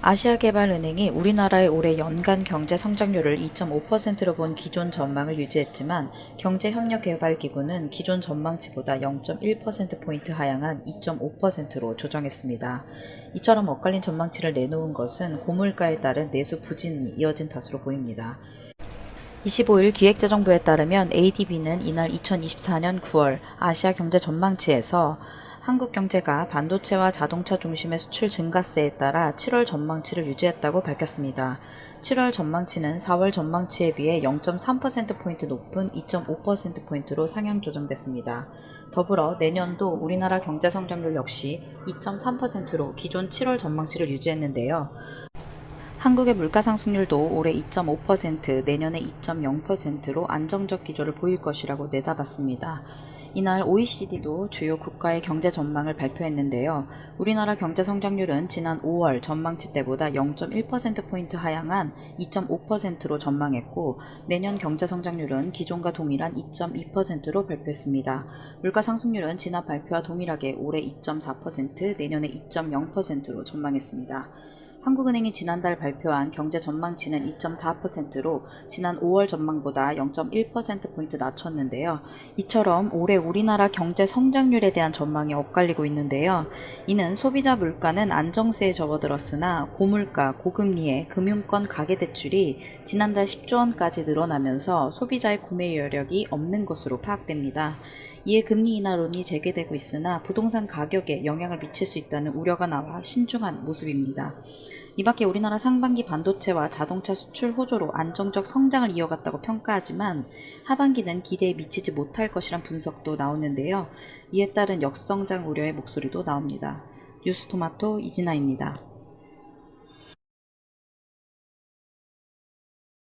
아시아개발은행이 우리나라의 올해 연간 경제 성장률을 2.5%로 본 기존 전망을 유지했지만 경제협력개발기구는 기존 전망치보다 0.1%포인트 하향한 2.5%로 조정했습니다. 이처럼 엇갈린 전망치를 내놓은 것은 고물가에 따른 내수 부진이 이어진 탓으로 보입니다. 25일 기획재정부에 따르면 ADB는 이날 2024년 9월 아시아 경제 전망치에서 한국 경제가 반도체와 자동차 중심의 수출 증가세에 따라 7월 전망치를 유지했다고 밝혔습니다. 7월 전망치는 4월 전망치에 비해 0.3%포인트 높은 2.5%포인트로 상향 조정됐습니다. 더불어 내년도 우리나라 경제 성장률 역시 2.3%로 기존 7월 전망치를 유지했는데요. 한국의 물가 상승률도 올해 2.5%, 내년에 2.0%로 안정적 기조를 보일 것이라고 내다봤습니다. 이날 OECD도 주요 국가의 경제 전망을 발표했는데요. 우리나라 경제 성장률은 지난 5월 전망치 때보다 0.1%포인트 하향한 2.5%로 전망했고, 내년 경제 성장률은 기존과 동일한 2.2%로 발표했습니다. 물가 상승률은 지난 발표와 동일하게 올해 2.4%, 내년에 2.0%로 전망했습니다. 한국은행이 지난달 발표한 경제 전망치는 2.4%로 지난 5월 전망보다 0.1%포인트 낮췄는데요. 이처럼 올해 우리나라 경제 성장률에 대한 전망이 엇갈리고 있는데요. 이는 소비자 물가는 안정세에 접어들었으나 고물가, 고금리의 금융권 가계대출이 지난달 10조 원까지 늘어나면서 소비자의 구매 여력이 없는 것으로 파악됩니다. 이에 금리 인하론이 재개되고 있으나 부동산 가격에 영향을 미칠 수 있다는 우려가 나와 신중한 모습입니다. 이밖에 우리나라 상반기 반도체와 자동차 수출 호조로 안정적 성장을 이어갔다고 평가하지만 하반기는 기대에 미치지 못할 것이란 분석도 나오는데요. 이에 따른 역성장 우려의 목소리도 나옵니다. 뉴스토마토 이진아입니다.